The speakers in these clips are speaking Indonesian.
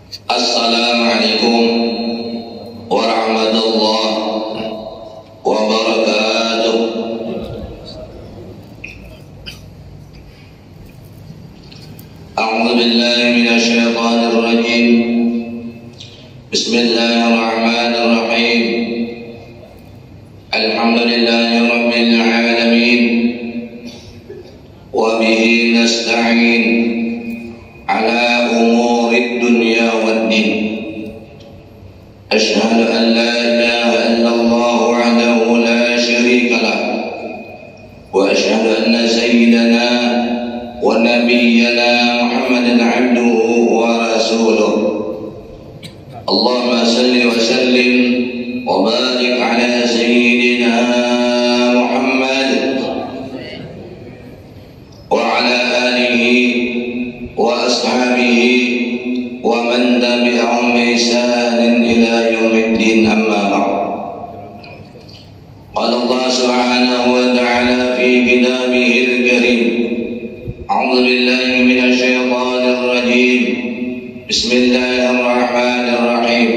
Assalamualaikum warahmatullahi wabarakatuh. A'udzu billahi minasy syaithanir rajim. Bismillahirrahmanirrahim. Alhamdulillahi rabbil alamin. Wa bihi nasta'in ala umurid dunya waddin. Asyhadu an la ilaha illallah wahdahu la syarika lah, wa asyhadu anna sayyidana wa nabiyyana Muhammadan abduhu wa rasuluh. Allahumma salli wa sallim wa barik ala sayyidina Muhammad wa ala alihi wa ashabihi wa man tabi'ahum bi ihsanin ila yaumiddin, amma ba'd. Qala Allah subhanahu wa ta'ala fi kitabihil karim. A'udzu billahi minasy syaithanir rajim. Bismillahirrahmanirrahim.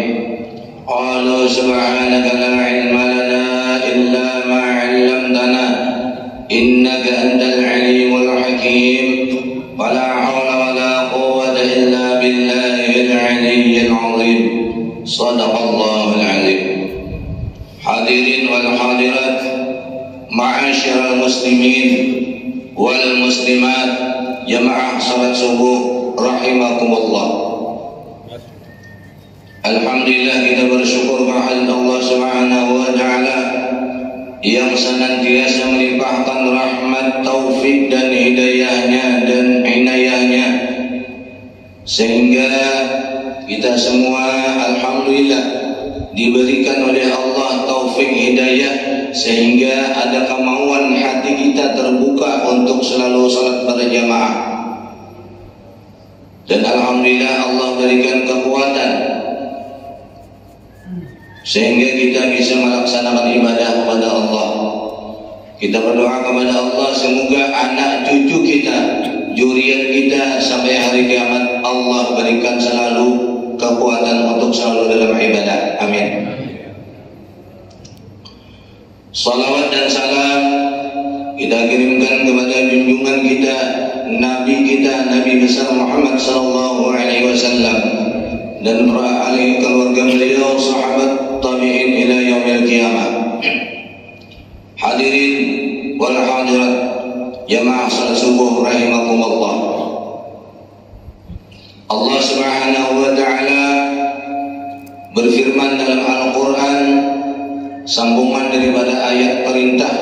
Qalu subhanaka la ilma lana illa ma 'allamtana innaka antal alimul hakim. Wala haula wala quwwata illa billahil aliyyil azim. Shadaqallahul azim. Hadirin wal hadirat, ma'asyiral muslimin wal muslimat, jamaah salat subuh rahimakumullah. Alhamdulillah, kita bersyukur kehadirat Allah subhanahu wa ta'ala yang senantiasa melimpahkan rahmat, taufik dan hidayahnya dan inayahnya, sehingga kita semua alhamdulillah diberikan oleh Allah taufik hidayah, sehingga ada kemauan hati kita terbuka untuk selalu salat berjamaah. Dan alhamdulillah Allah berikan kekuatan sehingga kita bisa melaksanakan ibadah kepada Allah. Kita berdoa kepada Allah semoga anak cucu kita, zuriat kita sampai hari kiamat Allah berikan selalu kekuatan untuk selalu dalam ibadah. Amin. Salawat dan salam kita kirimkan kepada junjungan kita, Nabi kita, Nabi besar Muhammad sallallahu alaihi wasallam, dan para ahli keluarga beliau, sahabat tabi'in ila yaumil qiyamah. Hadirin wal hadirat, jamaah salat subuh rahimakumullah. Allah subhanahu wa ta'ala berfirman dalam Al-Quran, sambungan daripada ayat perintah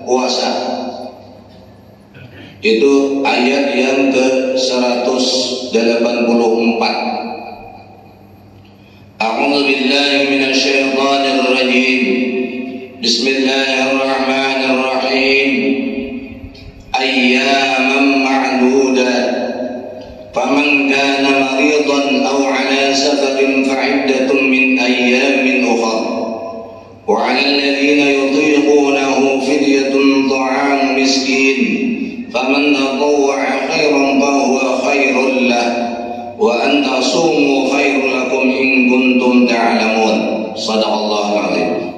puasa, itu ayat yang ke-184. A'udzu billahi minasy syaithanir rajim. Bismillahirrahmanirrahim. Ayyaman ma'dudat. Faman kana maridan aw 'ala safarin fa'iddatun min ayyamin ukhra. Wa 'alal ladzina yutiqunahu fidyatun ta'amu miskin. Faman tatawwa'a khairan fa huwa khairul lahu. Wa an tasumu khairul lakum in kuntum ta'lamun. Shadaqallahul azim.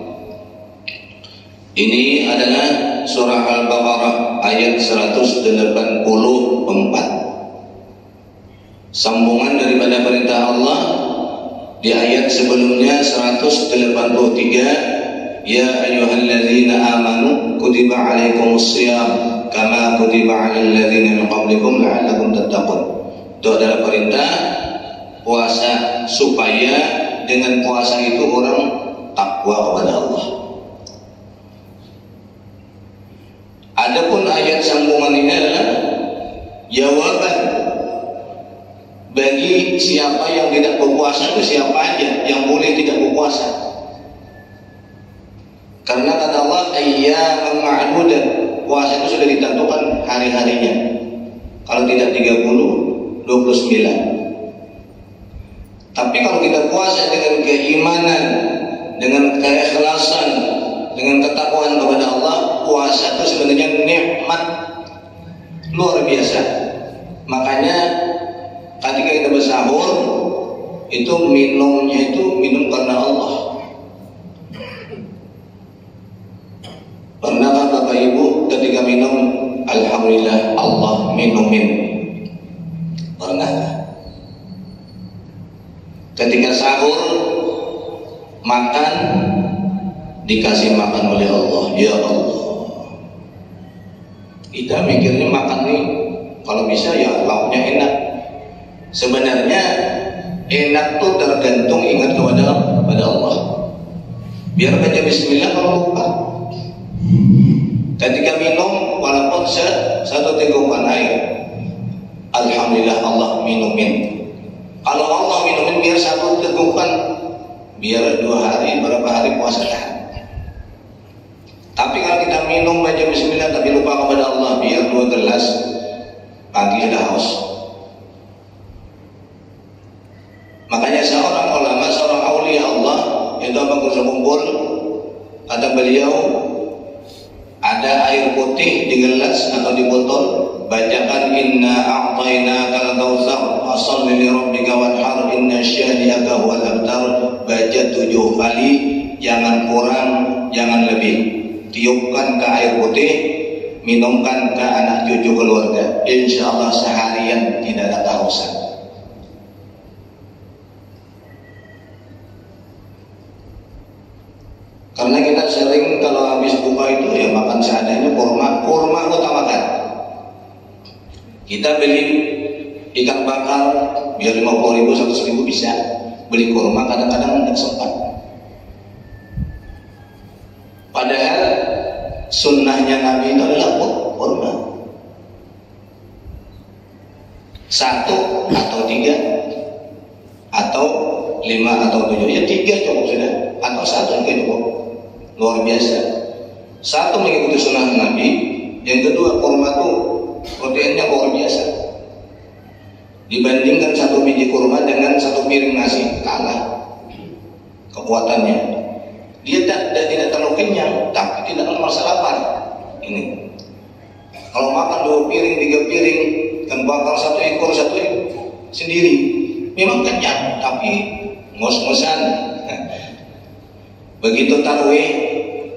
Ini adalah surah Al-Baqarah ayat 184. Sambungan daripada perintah Allah di ayat sebelumnya 183. Ya ayyuhalladzina amanu kutiba alaikumusshiyam kama kutiba alal ladzina min qablikum la'allakum tattaqun. Itu adalah perintah puasa, supaya dengan puasa itu orang takwa kepada Allah. Adapun ayat sambungan ini adalah jawaban bagi siapa yang tidak berpuasa, itu siapa aja yang boleh tidak berpuasa. Karena kata Allah ayyaman ma'dudat, puasa itu sudah ditentukan hari-harinya. Kalau tidak 30, 29. Tapi kalau kita puasa dengan keimanan, dengan keikhlasan, dengan ketakwaan kepada Allah, puasa itu sebenarnya nikmat luar biasa. Makanya ketika kita bersahur, itu minumnya itu minum karena Allah. Pernahkah Bapak Ibu ketika minum alhamdulillah Allah minumin? Pernah. Ketika sahur makan dikasih makan oleh Allah, ya Allah. Kita mikirnya makan nih kalau bisa ya lauknya enak. Sebenarnya enak tuh tergantung ingat kepada Allah. Biar baca bismillah kalau lupa. Ketika minum walaupun satu tegukan air, alhamdulillah Allah minumin. Kalau Allah minumin biar satu tegukan, biar 2 hari, berapa hari puasa tahan. Tapi kalau kita minum baca bismillah tapi lupa kepada Allah, biar 2 gelas pagi sudah haus. Makanya seorang ulama, seorang aulia Allah itu apa kumpul, kata beliau, ada air putih di gelas atau di botol, bacakan inna a'tainakal kautsar fasholli li rabbika wanhar inna syani'aka huwal abtar. Baca 7 kali, jangan kurang, jangan lebih. Tiupkan ke air putih, minumkan ke anak cucu keluarga. Insya Allah seharian tidak ada kehausan. Karena kita sering kalau habis buka itu ya makan seadanya, kurma utamakan. Kita beli ikan bakar biar 50.000 100.000 bisa, beli kurma kadang-kadang tidak sempat. Padahal sunnahnya Nabi itu adalah kurma 1 atau 3 atau 5 atau 7, ya 3 cukup sudah, atau 1 juga cukup. Luar biasa. 1 mengikuti sunnah Nabi, yang kedua kurma itu proteinnya luar biasa. Dibandingkan 1 biji kurma dengan 1 piring nasi, kalah kekuatannya. Dia tidak terlalu kenyang, tapi tidak merasa lapar. Ini kalau makan 2 piring 3 piring kan bakal 1 ekor sendiri, memang kenyang tapi ngos-ngosan. Begitu tarawih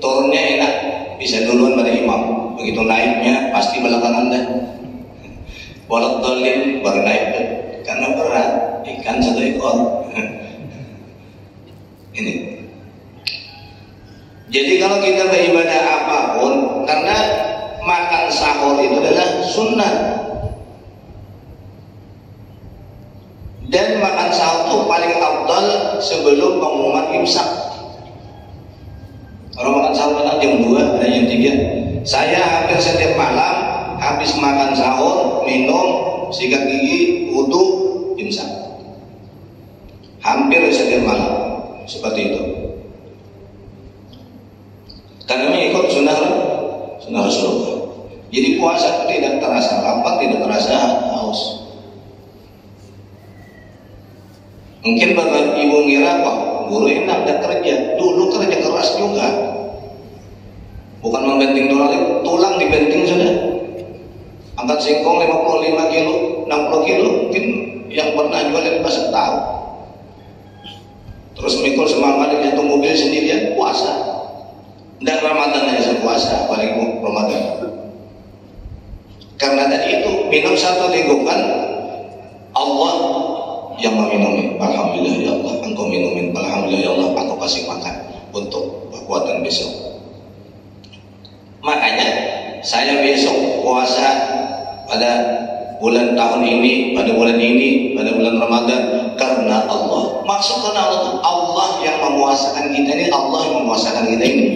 turunnya enak, bisa duluan pada imam. Begitu naiknya pasti belakangan dah. Walau dolim baru naik karena berat, ikan 1 ekor. Ini. Jadi kalau kita beribadah apapun, karena makan sahur itu adalah sunnah. Dan makan sahur itu paling afdal sebelum pengumuman imsak. Kalau makan sahur kan jam 2, ada yang 3. Saya hampir setiap malam habis makan sahur, minum, sikat gigi, wudu, imsak. Hampir setiap malam seperti itu. Karena mengikut sunnah Rasulullah. Jadi puasa tidak terasa lapar, tidak terasa haus. Mungkin Bapak Ibu ngira kok guru enak dan kerja. Dulu kerja keras juga. Bukan membenting tulang dibenting sudah. Angkat singkong 55 kilo, 60 kilo, mungkin yang pernah jual di pasar tahu. Terus mikul semangat jatuh mobil sendirian, puasa. Dan Ramadan aja puasa, apalagi Ramadan. Karena tadi itu minum 1 tegukan, Allah yang meminumi. Alhamdulillah ya Allah, Engkau minumin. Alhamdulillah ya Allah, aku kasih makan untuk kekuatan besok. Makanya saya besok puasa pada bulan tahun ini, pada bulan ini, pada bulan Ramadan karena Allah. Maksud karena Allah yang memuasakan kita ini, Allah yang memuasakan kita ini.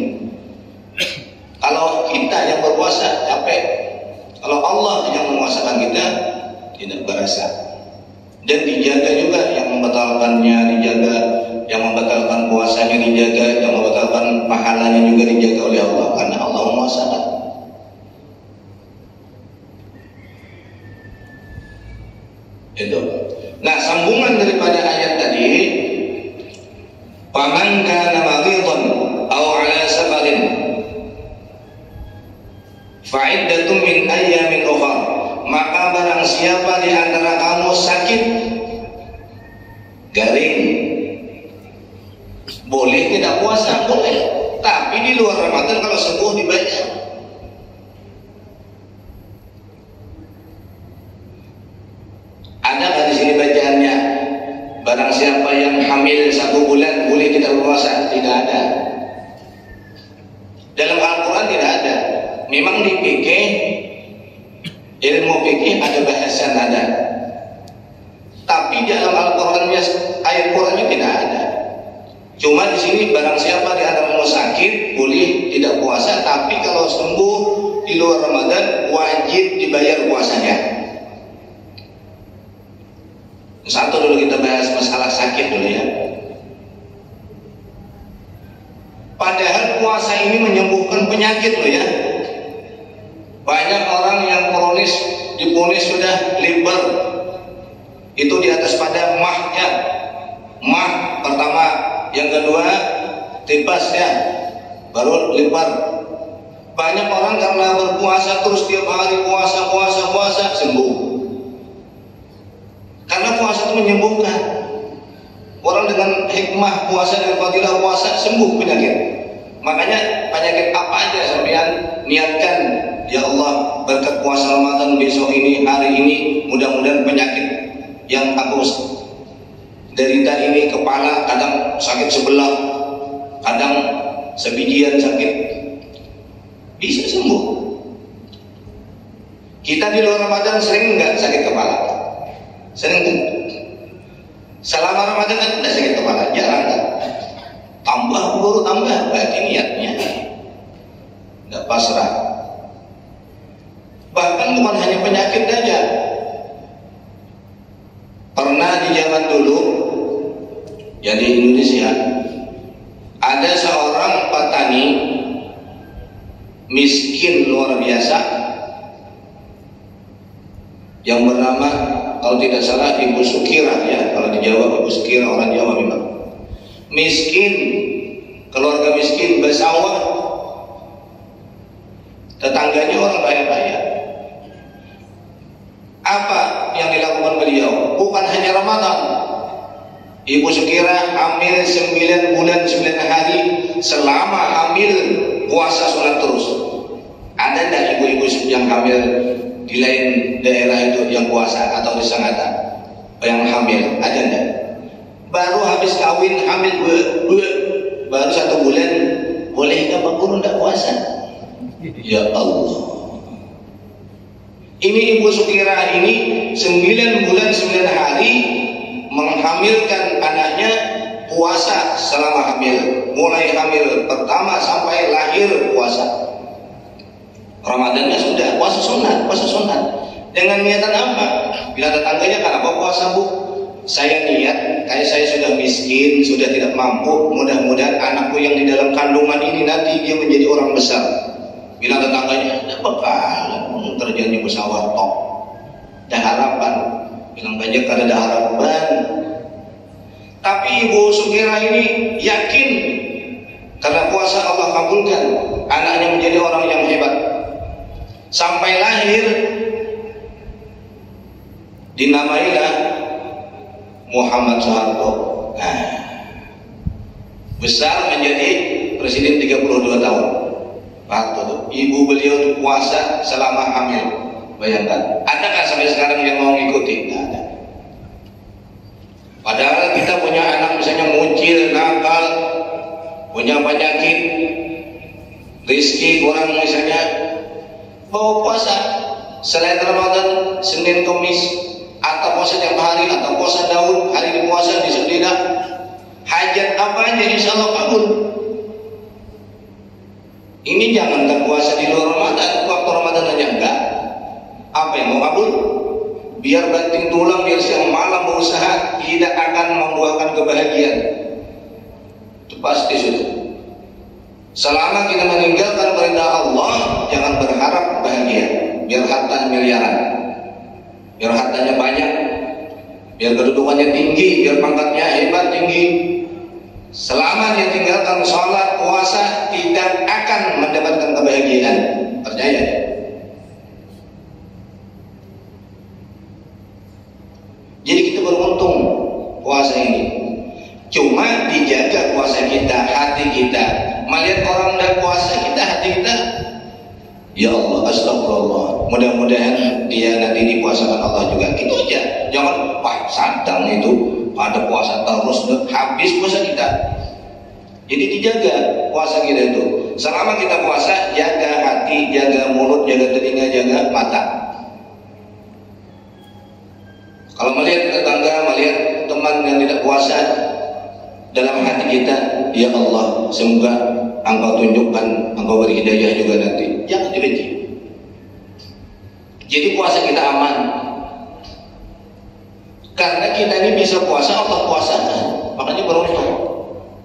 Kalau kita yang berpuasa capek, kalau Allah yang memuasakan kita tidak berasa. Dan dijaga juga yang membatalkannya, dijaga yang membatalkan puasanya, dijaga yang membatalkan pahalanya juga dijaga oleh Allah karena Allah memuasakan. Itu. Nah, sambungan daripada ayat tadi, faman kana maridhan aw ala safarin fa'iddatun min ayyamin ukhra, maka barang siapa di antara kamu sakit, garing. Boleh tidak puasa? Boleh. Tapi di luar Ramadan kalau sembuh dibayar. Ada nggak di sini bacaannya? Barang siapa yang hamil 1 bulan boleh tidak berpuasa? Tidak ada. Dalam Al-Quran tidak ada. Memang di fikih, ilmu fikih ada bahasan ada. Tapi dalam Al-Quran ayat Qurannya tidak ada. Cuma di sini barang siapa di antara sakit boleh tidak puasa, tapi kalau sembuh di luar Ramadan wajib dibayar puasanya. Satu dulu kita bahas masalah sakit dulu ya. Padahal puasa ini menyembuhkan penyakit loh ya. Banyak orang yang diponis sudah liver, itu di atas pada mahnya, mah pertama, yang kedua tipasnya, baru liver. Banyak orang karena berpuasa terus tiap hari puasa sembuh. Karena puasa itu menyembuhkan. Orang dengan hikmah puasa dan fadilah puasa sembuh penyakit. Makanya penyakit apa aja sampean niatkan, ya Allah berkat puasa Ramadan besok ini, hari ini, mudah-mudahan penyakit yang aku derita ini, kepala kadang sakit sebelah, kadang sebijian sakit, bisa sembuh. Kita di luar Ramadan sering nggak sakit kepala? Sering kan? Selama Ramadan kan tidak sakit kepala, jarang kan? Tambah baru tambah, berarti niatnya nggak pasrah. Bahkan bukan hanya penyakit saja. Pernah di zaman dulu, ya di Indonesia, ada seorang petani miskin luar biasa yang bernama, kalau tidak salah, Ibu Sukirah ya, kalau di Jawa Ibu Sukirah, orang Jawa memang miskin, keluarga miskin, bersawah, tetangganya orang kaya-kaya. Apa yang dilakukan beliau? Bukan hanya Ramadan. Ibu Sukirah hamil 9 bulan 9 hari, selama hamil puasa sunat terus. Ada tidak ibu-ibu yang hamil di lain daerah itu yang puasa atau di Sangatta yang hamil? Ada tidak? Baru habis kawin hamil baru 1 bulan bolehkah Pak Guru tidak puasa? Ya Allah, ini Ibu Sukirah ini 9 bulan 9 hari menghamilkan anaknya, puasa selama hamil, mulai hamil pertama sampai lahir puasa. Ramadannya sudah puasa sunat dengan niatan apa? Bila tetangganya kenapa puasa Bu? Saya niat, kayak saya sudah miskin, sudah tidak mampu, mudah-mudahan anakku yang di dalam kandungan ini nanti dia menjadi orang besar. Bila tetangganya, tidak bakalan terjadi pesawat top, ada harapan. Bilang banyak karena ada harapan. Tapi Ibu Sukirah ini yakin karena puasa Allah kabulkan, anaknya menjadi orang yang hebat. Sampai lahir dinamailah Muhammad Soeharto. Nah, besar menjadi presiden 32 tahun. Waktu itu ibu beliau puasa selama hamil. Bayangkan, ada kan sampai sekarang yang mau ngikuti? Tidak ada. Padahal kita punya anak misalnya muncil, nakal, punya penyakit, rezeki kurang misalnya, bawa puasa selain Ramadan, Senin, Kamis, atau puasa tiap hari, atau puasa Daud, hari ini puasa di Sedina, hajat apa aja insya Allah kabul. Ini jangan puasa di luar Ramadan, waktu Ramadan aja enggak. Apa yang mau kabul? Biar banting tulang, biar siang malam berusaha, tidak akan membuahkan kebahagiaan. Itu pasti sudah. Selama kita meninggalkan perintah Allah, jangan berharap bahagia. Biar hartanya miliaran, biar hartanya banyak, biar kedudukannya tinggi, biar pangkatnya hebat tinggi. Selama dia tinggalkan sholat, puasa, tidak akan mendapatkan kebahagiaan. Percaya? Jadi kita beruntung puasa puasa ini. Cuma dijaga puasa kita, hati kita. Melihat orang tidak puasa kita, hati kita, ya Allah, astagfirullah. Mudah-mudahan dia nanti dipuasakan Allah juga. Itu aja. Jangan wah sadang itu ada puasa terus habis puasa kita. Jadi dijaga puasa kita itu. Selama kita puasa, jaga hati, jaga mulut, jaga telinga, jaga mata. Kalau melihat tetangga, melihat teman yang tidak puasa, dalam hati kita, ya Allah, semoga Engkau tunjukkan, Engkau beri hidayah juga nanti. Jangan dibenci. Jadi puasa kita aman. Karena kita ini bisa puasa, Allah puasakan. Makanya beruntung.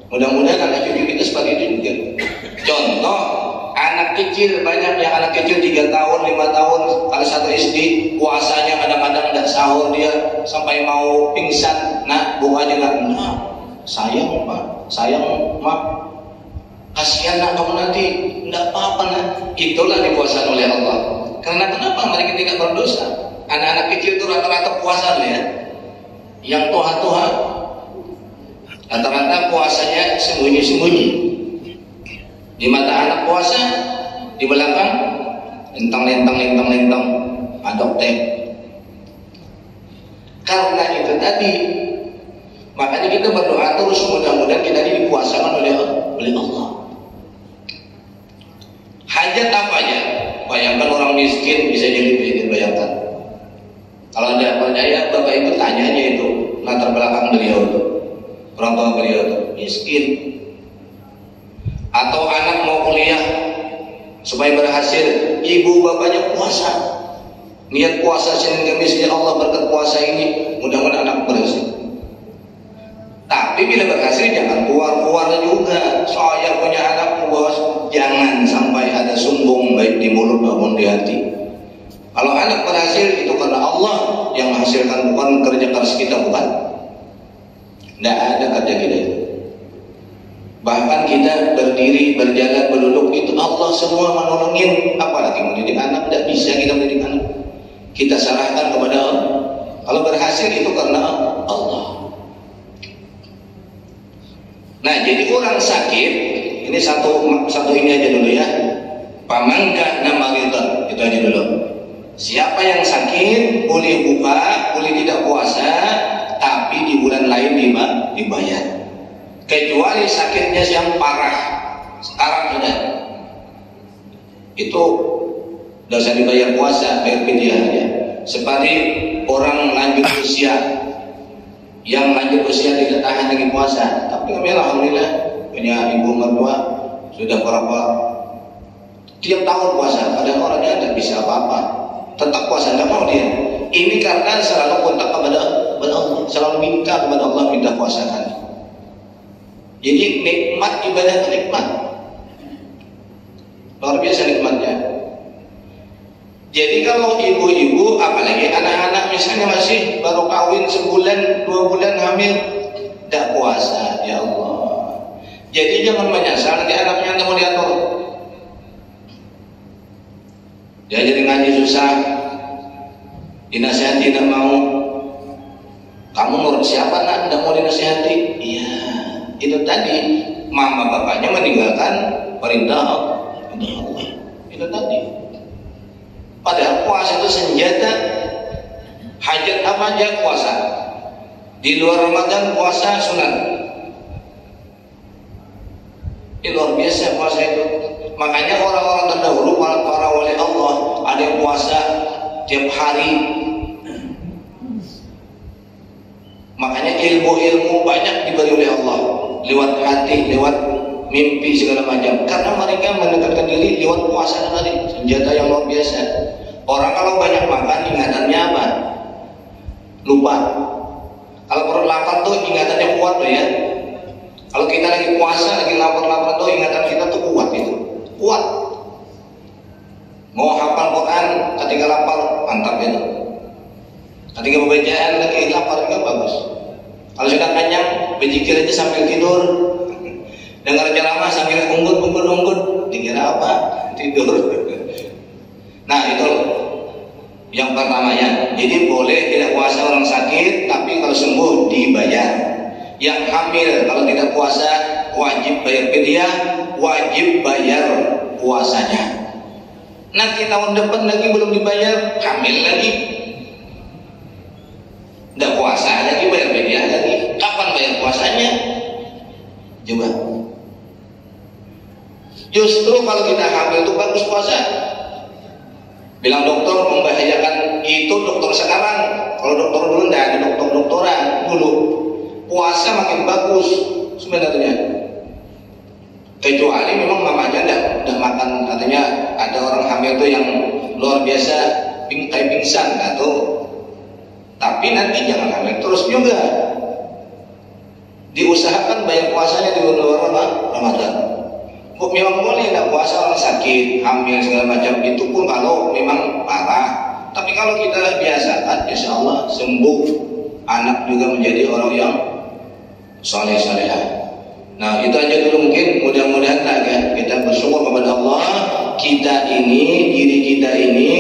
Mudah-mudahan anak cucu kita seperti itu juga. Contoh, anak kecil, banyak yang anak kecil 3 tahun, 5 tahun, kalau 1 SD, puasanya kadang-kadang tidak sahur dia, sampai mau pingsan. Nah, bukanya nggak, nah, sayang Pak, sayang Mak, kasihan nak kamu nanti, tidak apa-apa nak. Itulah dipuasakan oleh Allah. Karena kenapa mereka tidak berdosa? Anak-anak kecil itu rata-rata puasa ya. Yang tua-tua rata-rata puasanya sembunyi-sembunyi. Di mata anak puasa, di belakang lentang adok teh. Karena itu tadi, makanya kita berdoa terus, mudah-mudahan kita ini dipuasakan oleh Allah. Hajat apa aja? Bayangkan orang miskin bisa jadi miskin, bayangkan. Kalau Anda percaya, Bapak itu tanya aja itu latar belakang beliau itu, orang tua beliau itu miskin. Atau anak mau kuliah supaya berhasil, ibu bapaknya puasa, niat puasa Senin Kamis, ya Allah berkat puasa ini mudah-mudahan anak berhasil. Tapi bila berhasil jangan keluar-keluar juga. Saya punya anak bos, jangan sampai ada sombong baik di mulut maupun di hati. Kalau anak berhasil itu karena Allah yang menghasilkan, bukan kerja keras kita, bukan. Tidak ada kerja kita itu. Bahkan kita berdiri, berjalan, berduduk itu Allah semua menolongin. Apalagi mendidik anak, tidak bisa kita mendidik anak. Kita serahkan kepada Allah. Kalau berhasil itu karena Allah. Nah, jadi orang sakit ini satu ini aja dulu ya. Pamangka namaridan, itu aja dulu. Siapa yang sakit boleh buka, boleh tidak puasa, tapi di bulan lain dibayar. Kecuali sakitnya yang parah, sekarang sudah. Itu dosa dibayar puasa, bayar fidyah aja. Seperti orang lanjut usia, yang lanjut usia tidak tahan lagi puasa, tapi kami alhamdulillah punya ibu mertua sudah berapa tiap tahun puasa. Padahal orangnya tidak bisa apa-apa, tetap puasa, tidak mau dia. Ini karena selalu kontak kepada Allah, selalu minta kepada Allah, minta puasakan. Jadi nikmat ibadah itu nikmat, luar biasa nikmatnya. Jadi kalau ibu-ibu, apalagi anak-anak misalnya masih baru kawin sebulan, 2 bulan hamil, tidak puasa, ya Allah. Jadi jangan menyasar nanti anaknya tidak mau diatur. Dia jadi ngaji susah, dinasihati tidak mau. Kamu menurut siapa nak tidak mau dinasihati? Iya, itu tadi mama bapaknya meninggalkan perintah Allah. Itu tadi. Padahal puasa itu senjata. Hajat apa aja puasa. Di luar Ramadan puasa sunat. Ini luar biasa puasa itu. Makanya orang-orang terdahulu, para wali Allah, ada yang puasa tiap hari. Makanya ilmu-ilmu banyak diberi oleh Allah lewat hati, lewat mimpi segala macam. Karena mereka mendekatkan diri lewat puasa tadi, senjata yang luar biasa. Orang kalau banyak makan ingatannya apa? Lupa. Kalau perut lapar tuh ingatannya kuat tuh ya. Kalau kita lagi puasa, lagi lapar-lapar tuh ingatan kita tuh kuat itu. Kuat. Mau hafal Quran ketika lapar, mantap itu. Ketika pembacaan lagi lapar juga bagus. Kalau sudah kenyang, berzikir aja sambil tidur. Dengar ceramah sambil unggut, dikira apa? Tidur. Nah itu yang pertamanya. Jadi boleh tidak puasa orang sakit, tapi kalau sembuh dibayar. Yang hamil kalau tidak puasa wajib bayar fidyah, wajib bayar puasanya. Nanti tahun depan lagi belum dibayar, hamil lagi, tidak puasa lagi, bayar fidyah lagi. Kapan bayar puasanya? Coba. Justru kalau kita hamil itu bagus puasa. Bilang dokter membahayakan, itu dokter sekarang. Kalau dokter dulu tidak ada dokter-dokteran dulu. Puasa makin bagus sebenarnya. Kecuali memang mamanya tidak makan, katanya ada orang hamil itu yang luar biasa kayak pingsan atau. Tapi nanti jangan hamil terus juga. Diusahakan bayar puasanya di luar Ramadan. Memang boleh tidak puasa orang sakit, hamil segala macam, itu pun kalau memang parah. Tapi kalau kita biasakan, insya Allah sembuh, anak juga menjadi orang yang saleh-salehah. Nah itu aja dulu mungkin, mudah-mudahan kita bersyukur kepada Allah. Kita ini, diri kita ini,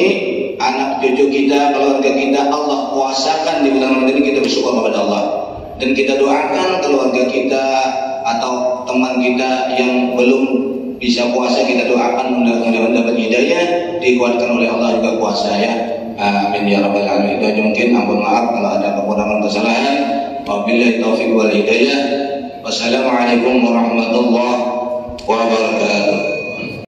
anak cucu kita, keluarga kita, Allah puasakan di bulan Ramadan ini, kita bersyukur kepada Allah. Dan kita doakan keluarga kita atau teman kita yang belum bisa puasa, kita doakan mudah-mudahan dapat hidayah, dikuatkan oleh Allah juga puasa ya. Amin ya rabbal alamin. Itu aja mungkin, ampun maaf kalau ada kekurangan kesalahan. Wabillahi taufiq wal hidayah. Wassalamualaikum warahmatullahi wabarakatuh.